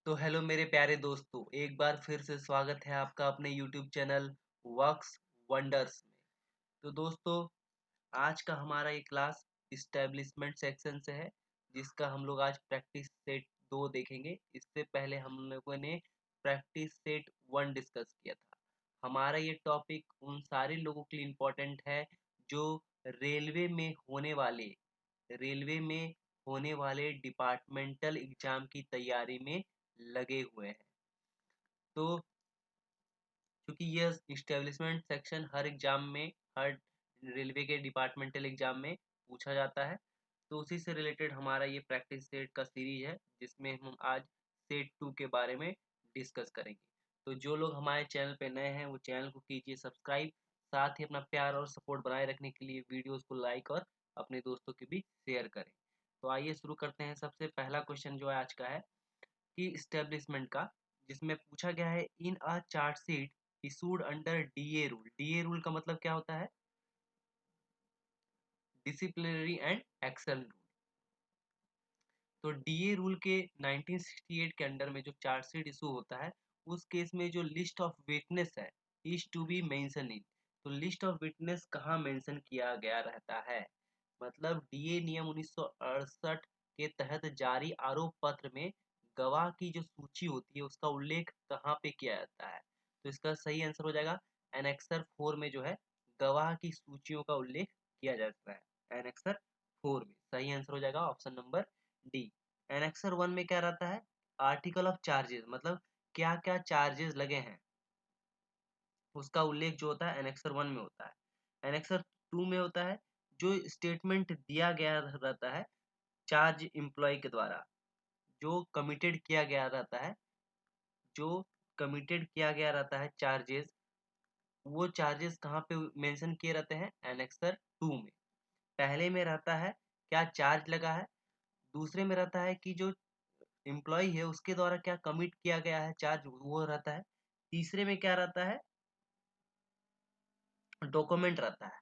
तो हेलो मेरे प्यारे दोस्तों, एक बार फिर से स्वागत है आपका अपने यूट्यूब चैनल वर्क्स वंडर्स में। तो दोस्तों, आज का हमारा ये क्लास इस्टेब्लिशमेंट सेक्शन से है, जिसका हम लोग आज प्रैक्टिस सेट 2 देखेंगे। इससे पहले हम लोगों ने प्रैक्टिस सेट 1 डिस्कस किया था। हमारा ये टॉपिक उन सारे लोगों के लिए इम्पोर्टेंट है जो रेलवे में होने वाले रेलवे में होने वाले डिपार्टमेंटल एग्जाम की तैयारी में लगे हुए हैं। तो क्योंकि यह इस्टेब्लिशमेंट सेक्शन हर एग्जाम में, हर रेलवे के डिपार्टमेंटल एग्जाम में पूछा जाता है, तो उसी से रिलेटेड हमारा ये प्रैक्टिस सेट का सीरीज है, जिसमें हम आज सेट 2 के बारे में डिस्कस करेंगे। तो जो लोग हमारे चैनल पे नए हैं वो चैनल को कीजिए सब्सक्राइब, साथ ही अपना प्यार और सपोर्ट बनाए रखने के लिए वीडियोस को लाइक और अपने दोस्तों के बीच शेयर करें। तो आइए शुरू करते हैं। सबसे पहला क्वेश्चन जो है आज का है कि इस्टेब्लिशमेंट का, जिसमें पूछा गया है in a chargesheet issued under DA rule. DA rule का मतलब क्या होता है? Disciplinary and action rule. तो डीए रूल के 1968 के अंडर में जो चार्जशीट इशू होता है, उस केस में जो लिस्ट ऑफ विटनेस है is to be mention in. तो लिस्ट ऑफ विटनेस कहाँ मेंशन किया गया रहता है? मतलब डीए नियम 1968 के तहत जारी आरोप पत्र में गवाह की जो सूची होती है उसका उल्लेख कहाँ पे किया जाता है? तो इसका सही आंसर हो जाएगा एनेक्सर 4 में जो है गवाह की सूचियों का उल्लेख किया जाता है। एनेक्सर 4 में सही आंसर हो जाएगा ऑप्शन नंबर डी। एनेक्सर 1 में क्या रहता है? आर्टिकल ऑफ चार्जेस, मतलब क्या क्या चार्जेस लगे हैं उसका उल्लेख जो होता है एनेक्सर 1 में होता है। एनेक्सर 2 में होता है जो स्टेटमेंट दिया गया रहता है चार्ज एम्प्लॉय के द्वारा, जो कमिटेड किया गया रहता है, जो कमिटेड किया गया रहता है चार्जेस, वो चार्जेस कहाँ पे मेंशन किए रहते हैं? एनेक्सर 2 में। पहले में रहता है क्या चार्ज लगा है, दूसरे में रहता है कि जो एम्प्लॉय है उसके द्वारा क्या कमिट किया गया है चार्ज, वो रहता है। तीसरे में क्या रहता है? डॉक्यूमेंट रहता है।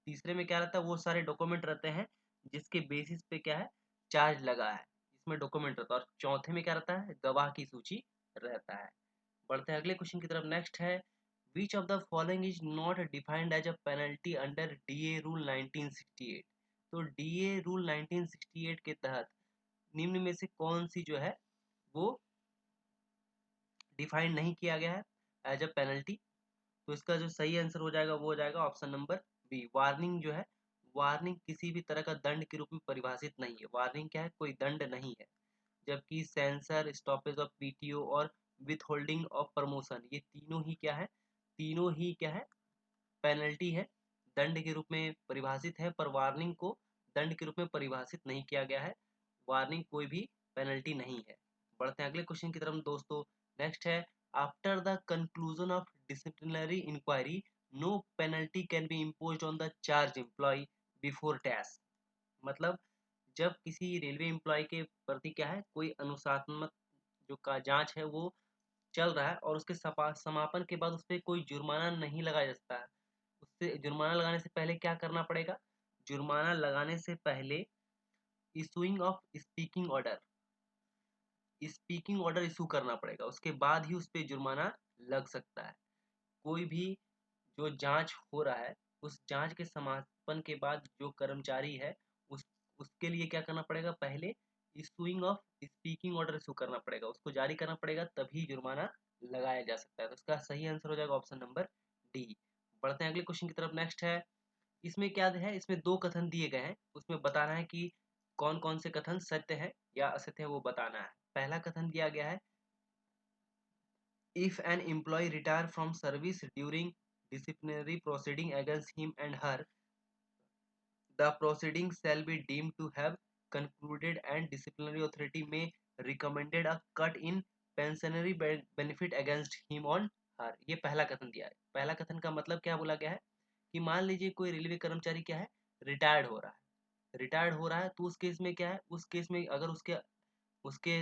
तीसरे में क्या रहता है? वो सारे डॉक्यूमेंट रहते हैं जिसके बेसिस पे क्या है चार्ज लगा है, इसमें डॉक्यूमेंट रहता है। और चौथे में क्या रहता है? गवाह की सूची रहता है। बढ़ते हैं अगले क्वेश्चन की तरफ। नेक्स्ट है which of the following is not defined as a penalty under DA rule 1968। तो डीए रूल 1968 के तहत निम्न में से कौन सी जो है वो डिफाइंड नहीं किया गया है एज अ पेनल्टी? तो इसका जो सही आंसर हो जाएगा वो हो जाएगा ऑप्शन नंबर बी, वार्निंग जो है। वार्निंग किसी भी तरह का दंड के रूप में परिभाषित नहीं है। वार्निंग क्या है? कोई दंड नहीं है। जबकि सेंसर, स्टॉपेज ऑफ पीटीओ और विथ होल्डिंग ऑफ प्रमोशन, ये तीनों ही क्या है? तीनों ही क्या है? पेनल्टी है, दंड के रूप में परिभाषित है। पर वार्निंग को दंड के रूप में परिभाषित नहीं किया गया है। वार्निंग कोई भी पेनल्टी नहीं है। बढ़ते हैं अगले क्वेश्चन की तरफ दोस्तों। नेक्स्ट है after the conclusion of disciplinary inquiry no penalty can be imposed on the charge employ before tax. मतलब जब किसी रेलवे एम्प्लॉय के प्रति क्या है कोई अनुशासनात्मक जो का जांच है वो चल रहा है और उसके समापन के बाद उस पर कोई जुर्माना नहीं लगाया जा सकता है। उससे जुर्माना लगाने से पहले क्या करना पड़ेगा? जुर्माना लगाने से पहले issuing of speaking order issue करना पड़ेगा, उसके बाद ही उस पर जुर्माना लग सकता है। कोई भी जो जांच हो रहा है उस जांच के समापन के बाद जो कर्मचारी है उस उसके लिए क्या करना पड़ेगा? पहले issuing of speaking order issue करना पड़ेगा, उसको जारी करना पड़ेगा, तभी जुर्माना लगाया जा सकता है। तो इसका सही आंसर हो जाएगा ऑप्शन नंबर डी। बढ़ते हैं अगले क्वेश्चन की तरफ। नेक्स्ट है इसमें क्या है? इसमें दो कथन दिए गए हैं, उसमें बताना है कि कौन कौन से कथन सत्य है या असत्य है, वो बताना है। पहला कथन दिया गया है if an employee retire from service during disciplinary proceeding against him and her, the proceeding shall be deemed to have concluded and disciplinary authority may recommended a cut in pensionary benefit against him on her। ये पहला कथन दिया है। पहला कथन का मतलब क्या बोला गया है कि मान लीजिए कोई रेलवे कर्मचारी क्या है रिटायर्ड हो रहा है। रिटायर्ड हो रहा है तो उस केस में क्या है? उस केस में अगर उसके उसके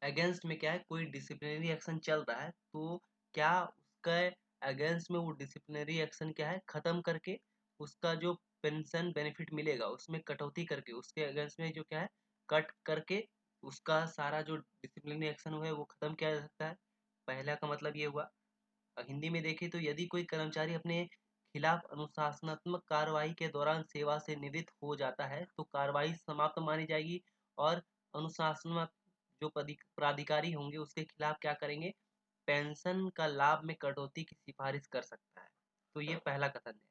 अगेंस्ट में क्या है कोई डिसिप्लिनरी एक्शन चल रहा है, तो क्या उसका अगेंस्ट में वो डिसिप्लिनरी एक्शन क्या है खत्म करके उसका जो पेंशन बेनिफिट मिलेगा उसमें कटौती करके उसके अगेंस्ट में जो क्या है कट करके उसका सारा जो डिसिप्लिनरी एक्शन है वो खत्म किया जा सकता है। पहला का मतलब ये हुआ। हिंदी में देखें तो यदि कोई कर्मचारी अपने खिलाफ अनुशासनात्मक कार्रवाई के दौरान सेवा से निवृत्त हो जाता है तो कार्रवाई समाप्त मानी जाएगी और अनुशासनात्मक जो प्राधिकारी होंगे उसके खिलाफ क्या करेंगे, पेंशन का लाभ में कटौती की सिफारिश कर सकता है। तो ये पहला कथन है।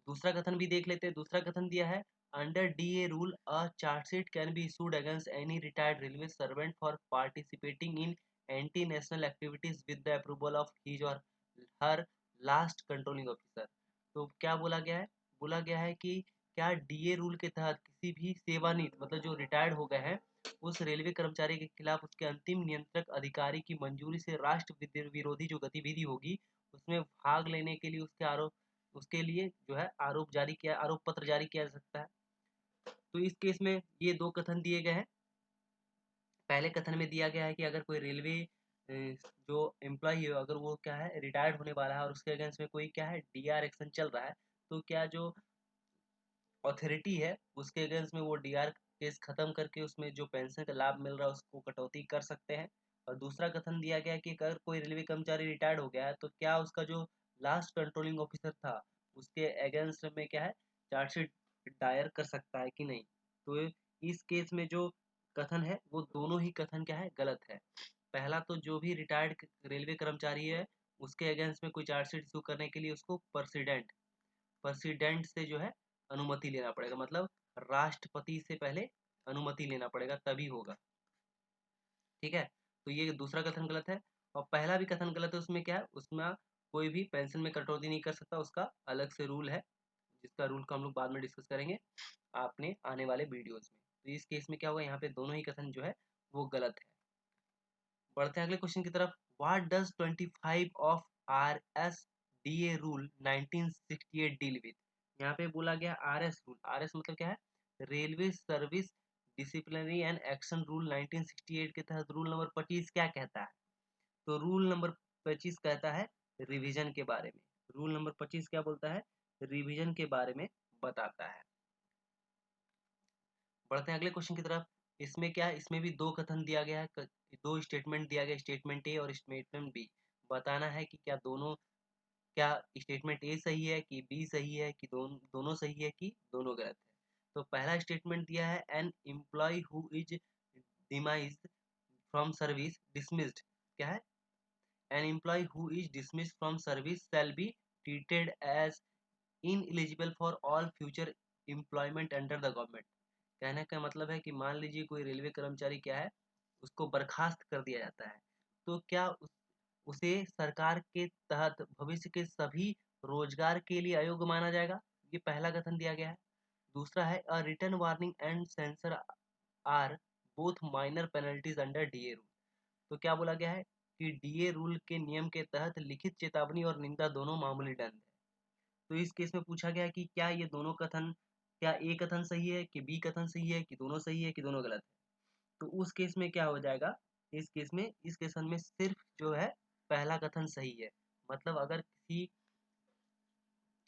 दूसरा कथन भी देख लेते हैं। दूसरा कथन दिया है, under DA rule a chargesheet can be issued against any retired railway servant for participating in anti national activities with the approval of his और हर लास्ट कंट्रोलिंग ऑफिसर। तो क्या बोला गया है, बोला गया है कि क्या डीए रूल के तहत किसी भी सेवानिवृत्त मतलब जो रिटायर्ड हो गए हैं उस रेलवे कर्मचारी के खिलाफ उसके अंतिम नियंत्रक अधिकारी की मंजूरी से राष्ट्र विरोधी जो गतिविधि होगी उसमें भाग लेने के लिए उसके लिए जो है आरोप पत्र जारी किया जा सकता है। तो इस केस में ये दो कथन दिए गए हैं। पहले कथन में दिया गया है कि अगर कोई रेलवे जो एम्प्लॉय है अगर वो क्या है रिटायर्ड होने वाला है और उसके अगेंस्ट में कोई क्या है डीआर एक्शन चल रहा है तो क्या जो अथॉरिटी है उसके अगेंस्ट में वो डीआर केस खत्म करके उसमें जो पेंशन का लाभ मिल रहा है उसको कटौती कर सकते हैं। और दूसरा कथन दिया गया है कि अगर कोई रेलवे कर्मचारी रिटायर्ड हो गया है तो क्या उसका जो लास्ट कंट्रोलिंग ऑफिसर था उसके अगेंस्ट में क्या है चार्जशीट दायर कर सकता है कि नहीं। तो इस केस में जो कथन है वो दोनों ही कथन क्या है गलत है। पहला तो जो भी रिटायर्ड रेलवे कर्मचारी है उसके अगेंस्ट में कोई चार्जशीट इशू करने के लिए उसको प्रेसिडेंट से जो है अनुमति लेना पड़ेगा, मतलब राष्ट्रपति से पहले अनुमति लेना पड़ेगा तभी होगा। ठीक है, तो ये दूसरा कथन गलत है। और पहला भी कथन गलत है। उसमें क्या है, उसमें कोई भी पेंशन में कटौती नहीं कर सकता, उसका अलग से रूल है जिसका रूल को हम लोग बाद में डिस्कस करेंगे आपने आने वाले वीडियोस में। तो इस केस में क्या होगा, यहाँ पे दोनों ही कथन जो है वो गलत है। बढ़ते हैं अगले क्वेश्चन की तरफ। What does 25 of R S D a rule 1968 deal with. यहाँ पे बोला गया R S rule. R S मतलब क्या है, railway service disciplinary and action rule 1968 के तहत रूल नंबर 25 क्या कहता है। तो रूल नंबर 25 कहता है रिवीजन के बारे में। रूल नंबर 25 क्या बोलता है, रिवीजन के बारे में बताता है। बढ़ते हैं अगले क्वेश्चन की तरफ। इसमें क्या है, इसमें भी दो कथन दिया गया है, दो स्टेटमेंट दिया गया, स्टेटमेंट ए और स्टेटमेंट बी। बताना है कि क्या स्टेटमेंट ए सही है कि बी सही है कि दोनों सही है कि दोनों गलत है। तो पहला स्टेटमेंट दिया है, an employee who is demised from service dismissed. क्या है, an employee who is dismissed from service shall be treated as ineligible for all future employment under the government. कहने का मतलब है कि मान लीजिए कोई रेलवे कर्मचारी क्या है उसको बर्खास्त कर दिया जाता है तो क्या उसे सरकार के तहत भविष्य के सभी रोजगार के लिए अयोग्य माना जाएगा। ये पहला कथन दिया गया है। दूसरा है, a written warning and censure are both minor penalties under DA rule. तो क्या बोला गया है कि डीए रूल के नियम के तहत लिखित चेतावनी और निंदा दोनों मामूली दंड है। तो इस केस में पूछा गया कि क्या ये दोनों कथन, क्या ए कथन सही है कि बी कथन सही है कि दोनों सही है कि दोनों गलत है। तो उस केस में क्या हो जाएगा, इस केस में सिर्फ जो है पहला कथन सही है। मतलब अगर किसी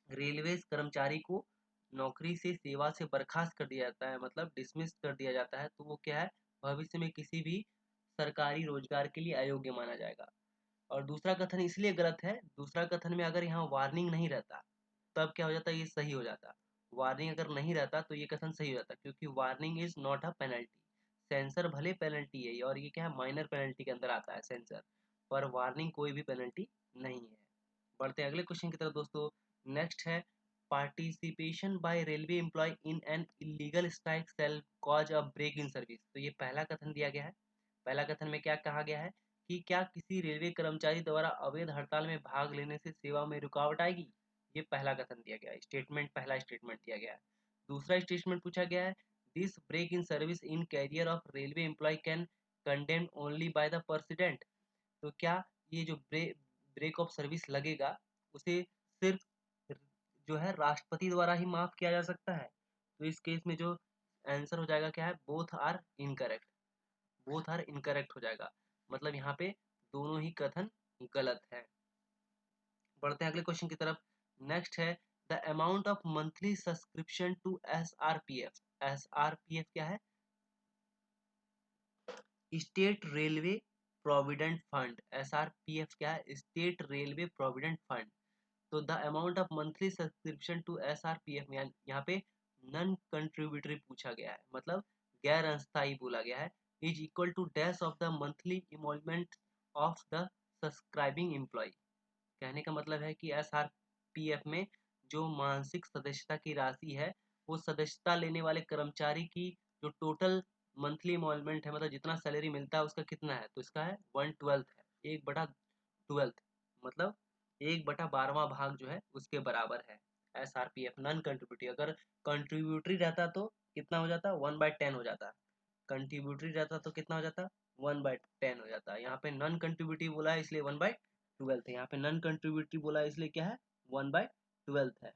रेलवे कर्मचारी को नौकरी से सेवा से बर्खास्त कर दिया जाता है, मतलब डिसमिस कर दिया जाता है, तो वो क्या है भविष्य में किसी भी सरकारी रोजगार के लिए अयोग्य माना जाएगा। और दूसरा कथन इसलिए गलत है, दूसरा कथन में अगर यहाँ वार्निंग नहीं रहता तब क्या हो जाता, ये सही हो जाता। वार्निंग अगर नहीं रहता तो ये कथन सही हो जाता, क्योंकि warning is not a penalty. Sensor भले पेनल्टी है और ये क्या है माइनर पेनल्टी के अंदर आता है सेंसर, पर वार्निंग कोई भी पेनल्टी नहीं है। बढ़ते हैं अगले क्वेश्चन की तरफ दोस्तों। नेक्स्ट है, participation by railway employ in an illegal strike shall cause a break in service. तो ये पहला कथन दिया गया है। पहला कथन में क्या कहा गया है कि क्या किसी रेलवे कर्मचारी द्वारा अवैध हड़ताल में भाग लेने से सेवा में रुकावट आएगी। ये पहला कथन दिया गया है, स्टेटमेंट पहला स्टेटमेंट दिया गया है। दूसरा स्टेटमेंट पूछा गया है, this break in service in career of railway employ can condemn only by the president. तो क्या ये जो ब्रेक ऑफ सर्विस लगेगा उसे सिर्फ जो है राष्ट्रपति द्वारा ही माफ किया जा सकता है। तो इस केस में जो आंसर हो जाएगा क्या है, both are incorrect. Both are incorrect हो जाएगा, मतलब यहाँ पे दोनों ही कथन गलत है। बढ़ते हैं अगले क्वेश्चन की तरफ। नेक्स्ट है, the amount of monthly subscription to S R P F. S R P F क्या है, state railway provident fund, SRPF क्या है? State railway provident fund. तो the amount of monthly subscription to SRPF, यहाँ पे non contributory पूछा गया है, मतलब गैर अस्थायी बोला गया है, is equal to dash of the monthly emolument of the subscribing employee. कहने का मतलब है कि SRPF में जो मासिक सदस्यता की राशि है वो सदस्यता लेने वाले कर्मचारी की जो टोटल मंथली इमोलमेंट है, मतलब जितना सैलरी मिलता है उसका कितना है, तो इसका है 1/12 है, 1/12, मतलब 1/12वां भाग जो है उसके बराबर है। SRPF नॉन कंट्रीब्यूटरी, अगर कंट्रीब्यूटरी रहता तो कितना हो जाता, 1/10 हो जाता। कंट्रीब्यूटरी रहता तो कितना हो जाता, 1/10 हो जाता। यहाँ पे नॉन कंट्रीब्यूटरी बोला है इसलिए 1/12 है। यहाँ पे नॉन कंट्रीब्यूटरी बोला है इसलिए क्या है, 1/12 है।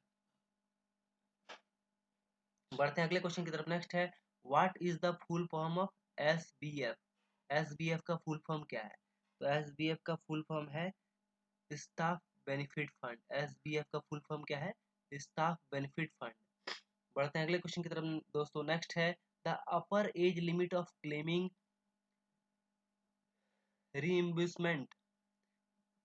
बढ़ते हैं अगले क्वेश्चन की तरफ। नेक्स्ट है, what is the full form of SBF? SBF का फुल फॉर्म क्या है? तो SBF का फुल फॉर्म है स्टाफ बेनिफिट फंड। SBF का फुल फॉर्म क्या है? Staff benefit fund. बढ़ते हैं अगले क्वेश्चन की तरफ दोस्तों। नेक्स्ट है, the upper age limit of claiming reimbursement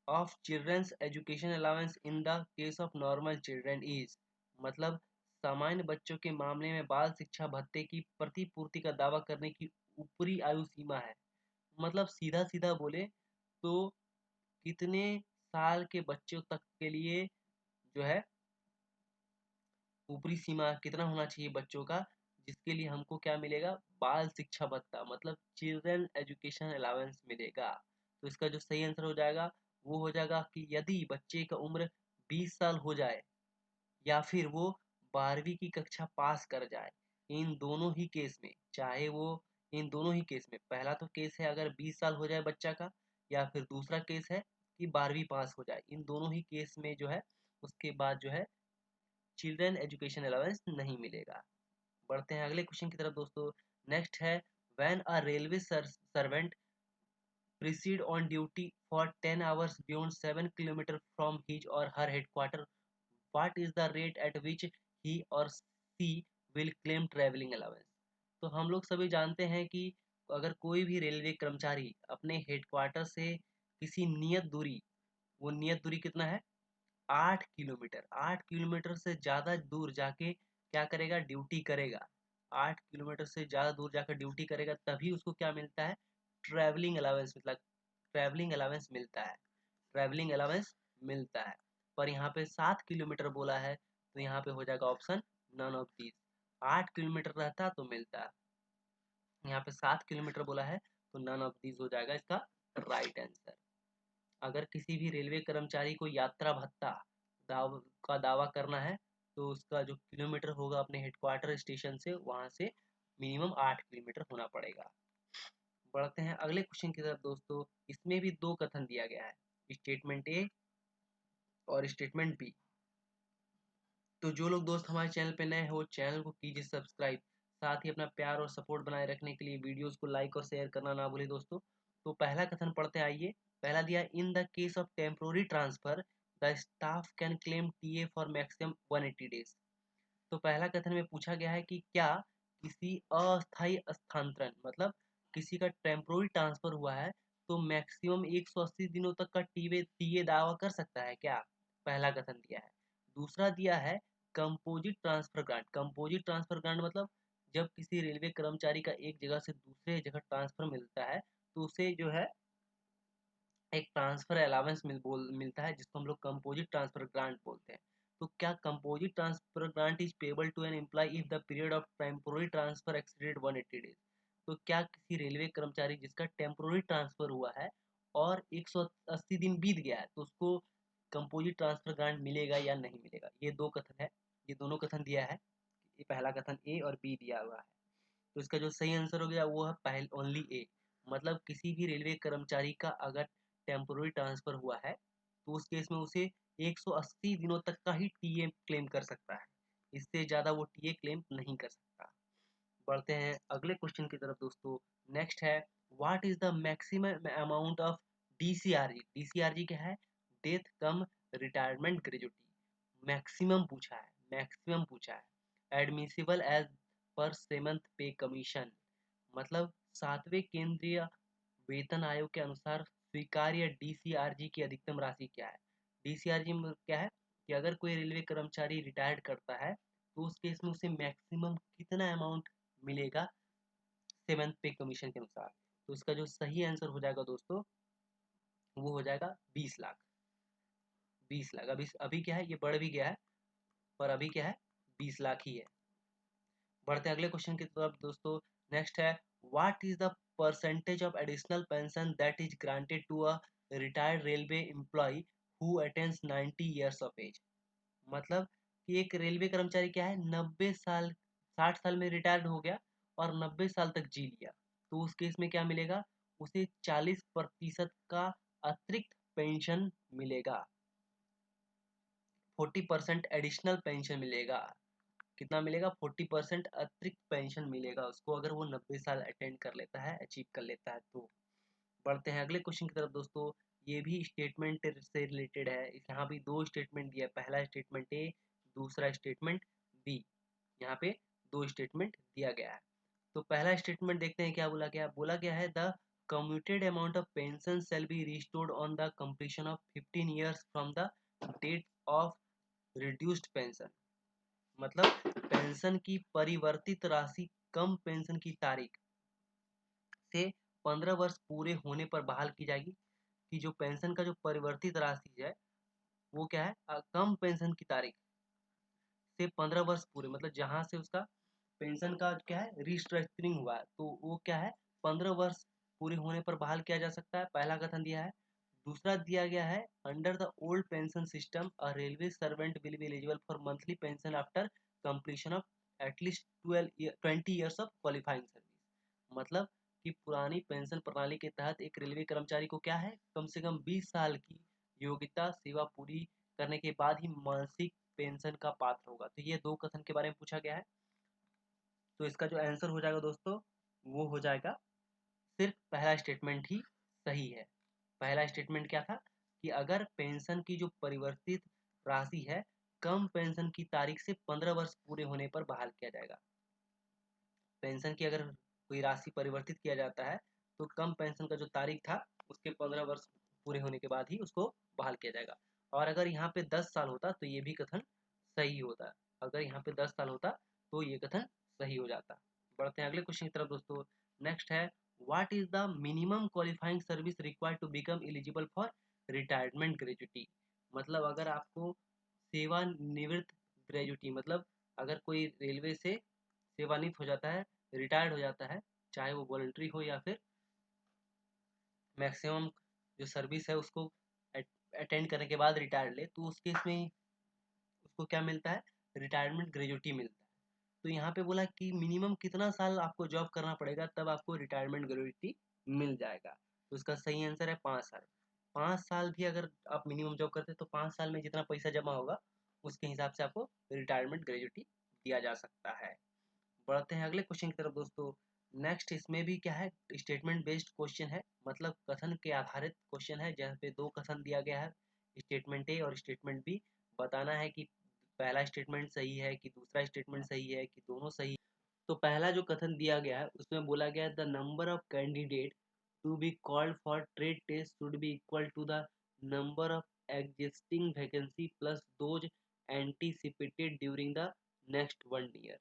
of children's education allowance in the case of normal children is, मतलब सामान्य बच्चों के मामले में बाल शिक्षा भत्ते की प्रतिपूर्ति का दावा करने की ऊपरी आयु सीमा है। मतलब सीधा सीधा बोले तो कितने साल के बच्चों तक के लिए जो है ऊपरी सीमा कितना होना चाहिए बच्चों का, जिसके लिए हमको क्या मिलेगा, बाल शिक्षा भत्ता, मतलब चिल्ड्रन एजुकेशन अलाउंस मिलेगा। तो इसका जो सही आंसर हो जाएगा वो हो जाएगा कि यदि बच्चे का उम्र 20 साल हो जाए या फिर वो 12वीं की कक्षा पास कर जाए, इन दोनों ही केस में, चाहे वो इन दोनों ही केस में, पहला तो केस है अगर 20 साल हो जाए बच्चा का, या फिर दूसरा केस है कि 12वीं पास हो जाए, इन दोनों ही केस में जो है उसके बाद जो है चिल्ड्रन एजुकेशन अलाउंस नहीं मिलेगा। बढ़ते हैं अगले क्वेश्चन की तरफ दोस्तों। नेक्स्ट है, when a railway servant proceed on duty for 10 hours beyond 7 kilometers from his or her headquarters, what is the rate at which he or she will claim traveling allowance? तो हम लोग सभी जानते हैं कि अगर कोई भी रेलवे कर्मचारी अपने हेडक्वार्टर से किसी नियत दूरी, वो नियत दूरी कितना है, 8 किलोमीटर, 8 किलोमीटर से ज़्यादा दूर जाके क्या करेगा, ड्यूटी करेगा, 8 किलोमीटर से ज़्यादा दूर जाकर ड्यूटी करेगा, तभी उसको क्या मिलता है, ट्रैवलिंग अलाउंस, मतलब ट्रैवलिंग अलाउंस मिलता है, ट्रैवलिंग अलाउंस मिलता है। पर यहाँ पे 7 किलोमीटर बोला है तो यहाँ पे हो जाएगा option none of these. 8 kilometre रहता तो मिलता, यहाँ पे 7 किलोमीटर बोला है तो नन ऑफ दीज हो जाएगा इसका राइट आंसर। अगर किसी भी रेलवे कर्मचारी को यात्रा भत्ता का दावा करना है तो उसका जो किलोमीटर होगा अपने हेडक्वार्टर स्टेशन से, वहां से मिनिमम 8 किलोमीटर होना पड़ेगा। बढ़ते हैं अगले क्वेश्चन की तरफ दोस्तों। इसमें भी दो कथन दिया गया है, स्टेटमेंट ए और स्टेटमेंट बी। तो जो लोग दोस्त हमारे चैनल पे नए हो, चैनल को कीजिए सब्सक्राइब, साथ ही अपना प्यार और सपोर्ट बनाए रखने के लिए वीडियोस को लाइक और शेयर करना ना भूलें दोस्तों। तो पहला कथन पढ़ते आइए। पहला दिया, in the case of temporary transfer the staff can claim TA for maximum 180 days. तो पहला कथन में पूछा गया है कि क्या किसी अस्थायी स्थानांतरण, मतलब किसी का टेम्पोररी ट्रांसफर हुआ है तो मैक्सिमम 180 दिनों तक का टीए दावा कर सकता है क्या, पहला कथन दिया है। दूसरा दिया है composite transfer grant. Composite transfer grant मतलब जब किसी रेलवे कर्मचारी का एक जगह से दूसरे जगह ट्रांसफर मिलता है तो उसे जो है एक ट्रांसफर अलाउंस मिलता है, जिसको हम लोग कंपोजिट ट्रांसफर ग्रांट बोलते हैं। तो क्या composite transfer grant is payable to an employ if the period of temporary transfer exceeded 180 days. तो क्या किसी रेलवे कर्मचारी जिसका टेम्पोररी ट्रांसफर हुआ है और 180 दिन बीत गया है तो उसको कंपोजिट ट्रांसफर ग्रांट मिलेगा या नहीं मिलेगा, ये दो कथन है, ये दोनों कथन दिया है। ये पहला कथन ए और बी दिया हुआ है। तो इसका जो सही आंसर हो गया वो है पहले ओनली ए, मतलब किसी भी रेलवे कर्मचारी का अगर टेम्पोररी ट्रांसफर हुआ है तो उस केस में उसे 180 दिनों तक का ही टीए क्लेम कर सकता है, इससे ज़्यादा वो टीए क्लेम नहीं कर सकता। बढ़ते हैं अगले क्वेश्चन की तरफ दोस्तों। नेक्स्ट है, what is the maximum amount of DCRG. DCRG क्या है, डेथ कम रिटायरमेंट ग्रेजुटी। मैक्सिमम पूछा है, मैक्सिमम पूछा है। एडमिसिबल एज पर सेवंथ पे कमीशन, मतलब सातवें केंद्रीय वेतन आयोग के अनुसार स्वीकार्य डीसीआरजी की अधिकतम राशि क्या है? डीसीआरजी में क्या है कि अगर कोई रेलवे कर्मचारी रिटायर्ड करता है तो उस केस में उसे मैक्सिमम कितना अमाउंट मिलेगा सेवंथ पे कमीशन के अनुसार? तो इसका जो सही आंसर हो जाएगा दोस्तों वो हो जाएगा 20 लाख। 20 लाख। अभी अभी क्या है, ये बढ़ भी गया है पर अभी क्या है 20 लाख ही है। बढ़ते हैं अगले क्वेश्चन की तरफ दोस्तों। नेक्स्ट है, what is the percentage of additional pension that is granted to a retired railway employ who attains 90 years of age? मतलब कि एक रेलवे कर्मचारी क्या है 90 साल 60 साल में रिटायर्ड हो गया और 90 साल तक जी लिया, तो उस केस में क्या मिलेगा, उसे 40% का अतिरिक्त पेंशन मिलेगा। 40% एडिशनल पेंशन मिलेगा। कितना मिलेगा? 40% अतिरिक्त पेंशन मिलेगा उसको, अगर वो 90 साल अटेंड कर लेता है, अचीव कर लेता है तो। बढ़ते हैं अगले क्वेश्चन की तरफ दोस्तों। ये भी स्टेटमेंट से रिलेटेड है। यहाँ भी दो स्टेटमेंट दिया, पहला स्टेटमेंट ए, दूसरा स्टेटमेंट बी। यहाँ पे दो स्टेटमेंट दिया गया है। तो पहला स्टेटमेंट देखते हैं क्या बोला गया। बोला गया है the commuted amount of pension shall be restored on the completion of 15 years from the date of reduced pension. मतलब पेंशन की परिवर्तित राशि कम पेंशन की तारीख से 15 वर्ष पूरे होने पर बहाल की जाएगी। कि जो पेंशन का जो परिवर्तित राशि है वो क्या है, कम पेंशन की तारीख से 15 वर्ष पूरे, मतलब जहां से उसका पेंशन का क्या है रिस्ट्रक्चरिंग हुआ है तो वो क्या है 15 वर्ष पूरे होने पर बहाल किया जा सकता है। पहला कथन दिया है। दूसरा दिया गया है, under the old pension system a railway servant will be eligible for monthly pension after completion of at least 20 years of qualifying service. मतलब कि पुरानी पेंशन प्रणाली के तहत एक रेलवे कर्मचारी को क्या है कम से कम 20 साल की योग्यता सेवा पूरी करने के बाद ही मासिक पेंशन का पात्र होगा। तो ये दो कथन के बारे में पूछा गया है। तो इसका जो आंसर हो जाएगा दोस्तों वो हो जाएगा सिर्फ पहला स्टेटमेंट ही सही है। पहला स्टेटमेंट क्या था कि अगर पेंशन की जो परिवर्तित राशि है कम पेंशन की तारीख से 15 वर्ष पूरे होने पर बहाल किया जाएगा। पेंशन की अगर कोई राशि परिवर्तित किया जाता है तो कम पेंशन का जो तारीख था उसके 15 वर्ष पूरे होने के बाद ही उसको बहाल किया जाएगा। और अगर यहाँ पे 10 साल होता तो ये भी कथन सही होता। अगर यहाँ पे 10 साल होता तो ये कथन सही हो जाता। बढ़ते हैं अगले क्वेश्चन की तरफ दोस्तों। नेक्स्ट है, what is the minimum qualifying service required to become eligible for retirement gratuity? मतलब अगर आपको सेवानिवृत्त ग्रेजुटी, मतलब अगर कोई रेलवे से सेवानिवृत्त हो जाता है, रिटायर्ड हो जाता है, चाहे वो वॉलंटरी हो या फिर मैक्सिमम जो सर्विस है उसको अटेंड करने के बाद रिटायर ले, तो उस केस में उसको क्या मिलता है, रिटायरमेंट ग्रेजुटी मिलता है। तो यहाँ पे बोला कि मिनिमम कितना साल आपको जॉब करना पड़ेगा तब आपको रिटायरमेंट ग्रेजुटी मिल जाएगा। तो इसका सही आंसर है 5 साल। 5 साल भी अगर आप मिनिमम जॉब करते हैं तो 5 साल में जितना पैसा जमा होगा उसके हिसाब से आपको रिटायरमेंट ग्रेजुटी दिया जा सकता है। बढ़ते हैं अगले क्वेश्चन की तरफ दोस्तों। नेक्स्ट इसमें भी क्या है, स्टेटमेंट बेस्ड क्वेश्चन है, मतलब कथन के आधारित क्वेश्चन है जहाँ पे दो कथन दिया गया है, स्टेटमेंट ए और स्टेटमेंट बी। बताना है कि पहला स्टेटमेंट सही है कि दूसरा स्टेटमेंट सही है कि दोनों सही है। तो पहला जो कथन दिया गया है उसमें बोला गया है the number of candidate to be called for trade test should be equal to the number of existing vacancy plus those anticipated during the next 1 year.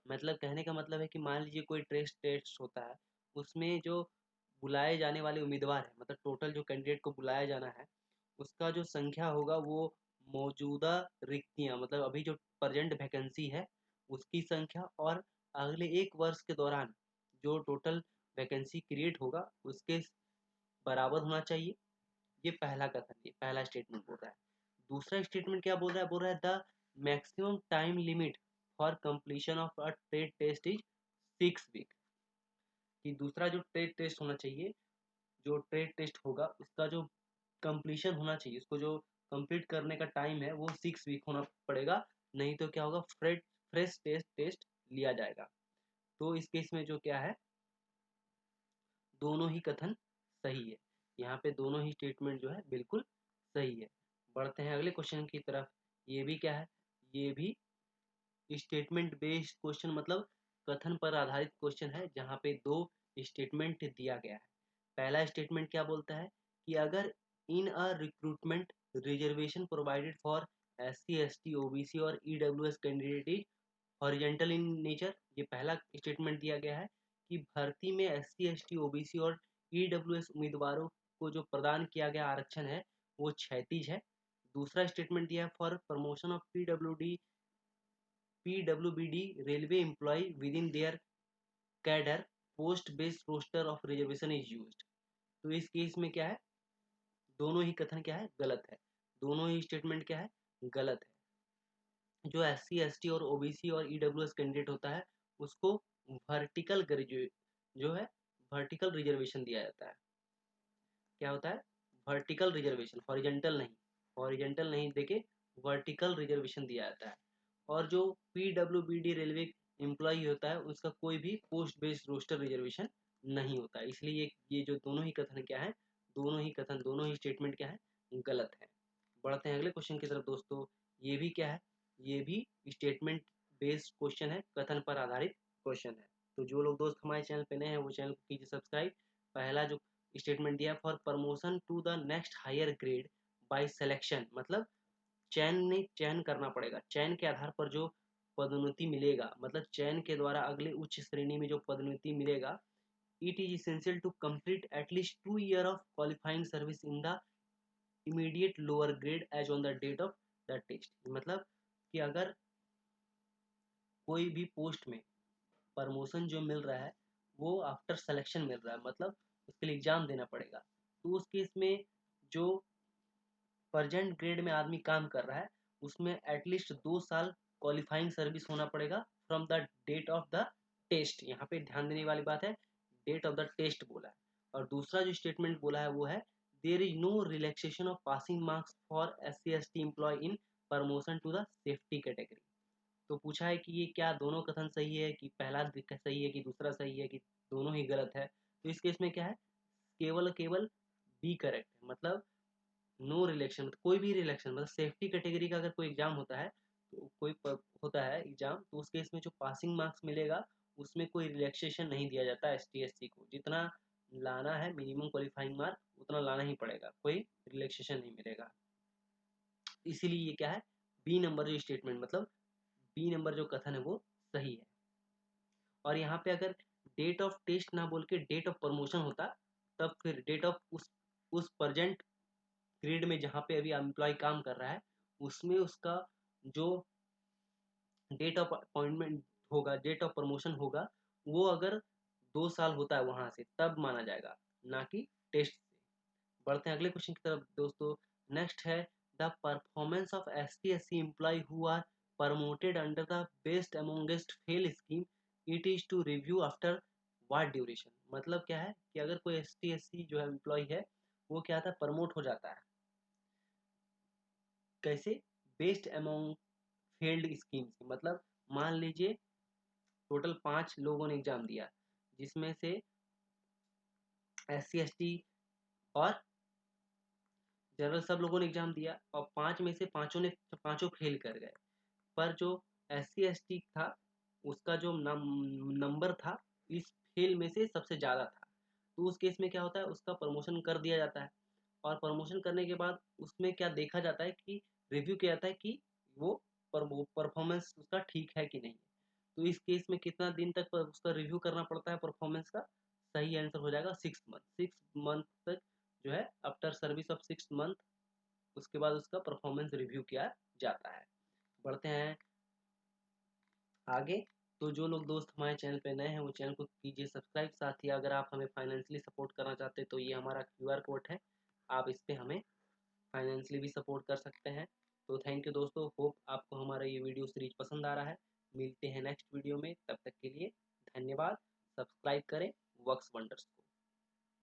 मतलब कहने का मतलब है कि मान लीजिए कोई टेस्ट टेस्ट होता है, उसमें जो बुलाए जाने वाले उम्मीदवार हैं, मतलब टोटल जो कैंडिडेट को बुलाया जाना है उसका जो संख्या होगा वो मौजूदा रिक्तियां, मतलब अभी जो प्रेजेंट वैकेंसी है उसकी संख्या और अगले 1 वर्ष के दौरान जो टोटल वैकेंसी क्रिएट होगा उसके बराबर होना चाहिए। ये पहला कथन, ये पहला स्टेटमेंट बोल रहा है। दूसरा स्टेटमेंट क्या बोल रहा है, बोल रहा है the maximum time limit for completion of a trade test is 6 week. कि दूसरा जो ट्रेड टेस्ट होना चाहिए, जो ट्रेड टेस्ट होगा उसका जो कंप्लीशन होना चाहिए, उसको जो कंप्लीट करने का टाइम है वो 6 वीक होना पड़ेगा, नहीं तो क्या होगा फ्रेश टेस्ट लिया जाएगा। तो इस केस में जो क्या है दोनों ही कथन सही है। यहाँ पे दोनों ही स्टेटमेंट जो है बिल्कुल सही है। बढ़ते हैं अगले क्वेश्चन की तरफ। ये भी क्या है, ये भी स्टेटमेंट बेस्ड क्वेश्चन, मतलब कथन पर आधारित क्वेश्चन है जहाँ पे दो स्टेटमेंट दिया गया है। पहला स्टेटमेंट क्या बोलता है कि अगर in a recruitment reservation provided for SC ST OBC और EWS candidate is horizontal in nature, ये पहला स्टेटमेंट दिया गया है कि भर्ती में SC ST OBC और EWS उम्मीदवारों को जो प्रदान किया गया आरक्षण है वो क्षैतिज है। दूसरा स्टेटमेंट दिया है for promotion of PWBD railway employ within their cadre post based roster of reservation is used. तो इस केस में क्या है, दोनों ही कथन क्या है, गलत है। दोनों ही स्टेटमेंट क्या है, गलत है। जो SC ST और OBC और EWS कैंडिडेट होता है उसको वर्टिकल जो है वर्टिकल रिजर्वेशन दिया जाता है। क्या होता है, वर्टिकल रिजर्वेशन, हॉरिजेंटल नहीं, हॉरिजेंटल नहीं देके वर्टिकल रिजर्वेशन दिया जाता है। और जो PWBD रेलवे एम्प्लॉय होता है उसका कोई भी पोस्ट बेस्ड रोस्टर रिजर्वेशन नहीं होता है। इसलिए ये जो दोनों ही कथन क्या है, दोनों ही कथन, दोनों ही स्टेटमेंट क्या है, गलत है। बढ़ते हैं अगले क्वेश्चन की तरफ दोस्तों। ये भी क्या है, ये भी स्टेटमेंट बेस्ड क्वेश्चन है, कथन पर आधारित क्वेश्चन है। तो जो लोग दोस्त हमारे चैनल पे नए हैं वो चैनल को कीजिए सब्सक्राइब। पहला जो स्टेटमेंट दिया for promotion to the next higher grade by selection, मतलब चयन करना पड़ेगा, चयन के आधार पर जो पदोन्नति मिलेगा, मतलब चयन के द्वारा अगले उच्च श्रेणी में जो पदोन्नति मिलेगा। It is essential to complete at least 2 years of qualifying service in the immediate lower grade as on the date of the test. मतलब कि अगर कोई भी पोस्ट में प्रमोशन जो मिल रहा है वो आफ्टर सिलेक्शन मिल रहा है, मतलब उसके लिए एग्जाम देना पड़ेगा। तो उस केस में जो प्रेजेंट ग्रेड में आदमी काम कर रहा है उसमें एटलीस्ट 2 साल क्वालिफाइंग सर्विस होना पड़ेगा from the date of the test. यहाँ पे ध्यान देने वाली बात है, डेट ऑफ द टेस्ट बोला है। और दूसरा जो स्टेटमेंट बोला है वो है there is no relaxation of passing marks for SC ST employ in promotion to the safety category. तो पूछा है कि ये क्या दोनों कथन सही है, कि पहला सही है कि दूसरा सही है, कि दोनों ही गलत है। तो इस केस में क्या है, केवल केवल बी करेक्ट है। मतलब नो रिलेक्शन, मतलब कोई भी रिलेक्शन, मतलब सेफ्टी कैटेगरी का अगर कोई एग्जाम होता है, तो होता है एग्जाम, तो उस केस में जो पासिंग मार्क्स मिलेगा उसमें कोई रिलैक्सेशन नहीं दिया जाता ST SC को। जितना लाना है मिनिमम क्वालिफाइंग मार्क उतना लाना ही पड़ेगा, कोई रिलैक्सेशन नहीं मिलेगा। इसीलिए ये क्या है, बी नंबर जो स्टेटमेंट, मतलब बी नंबर जो कथन है वो सही है। और यहाँ पे अगर डेट ऑफ टेस्ट ना बोल के डेट ऑफ प्रमोशन होता तब फिर डेट ऑफ उस प्रेजेंट ग्रेड में जहाँ पे अभी एम्प्लॉय काम कर रहा है उसमें उसका जो डेट ऑफ अपॉइंटमेंट होगा, डेट ऑफ प्रमोशन होगा, वो अगर 2 साल होता है वहां से तब माना जाएगा, ना कि टेस्ट से। बढ़ते हैं अगले क्वेश्चन की तरफ दोस्तों। नेक्स्ट है the performance of ST SC employee who are promoted under the best amongst fail scheme, it is to review after what duration. मतलब क्या है कि अगर कोई ST SC जो है एम्प्लॉय है वो क्या था, प्रमोट हो जाता है, कैसे, बेस्ट अमोंग फेल्ड स्कीम से। मतलब मान लीजिए टोटल 5 लोगों ने एग्जाम दिया जिसमें से SC ST और जनरल सब लोगों ने एग्जाम दिया, और 5 में से पांचों फेल कर गए। पर जो SC ST था उसका जो नंबर था इस फेल में से सबसे ज़्यादा था। तो उस केस में क्या होता है, उसका प्रमोशन कर दिया जाता है। और प्रमोशन करने के बाद उसमें क्या देखा जाता है कि रिव्यू किया जाता है कि वो परफॉर्मेंस उसका ठीक है कि नहीं। तो इस केस में कितना दिन तक उसका रिव्यू करना पड़ता है परफॉर्मेंस का, सही आंसर हो जाएगा 6 मंथ। 6 मंथ तक जो है आफ्टर सर्विस ऑफ 6 मंथ उसके बाद उसका परफॉर्मेंस रिव्यू किया जाता है। बढ़ते हैं आगे। तो जो लोग दोस्त हमारे चैनल पे नए हैं वो चैनल को कीजिए सब्सक्राइब। साथ ही अगर आप हमें फाइनेंशियली सपोर्ट करना चाहते हैं तो ये हमारा QR कोड है, आप इस पर हमें फाइनेंशियली भी सपोर्ट कर सकते हैं। तो थैंक यू दोस्तों, होप आपको हमारा ये वीडियो सीरीज पसंद आ रहा है। मिलते हैं नेक्स्ट वीडियो में, तब तक के लिए धन्यवाद। सब्सक्राइब करें वर्क्स वंडर्स को।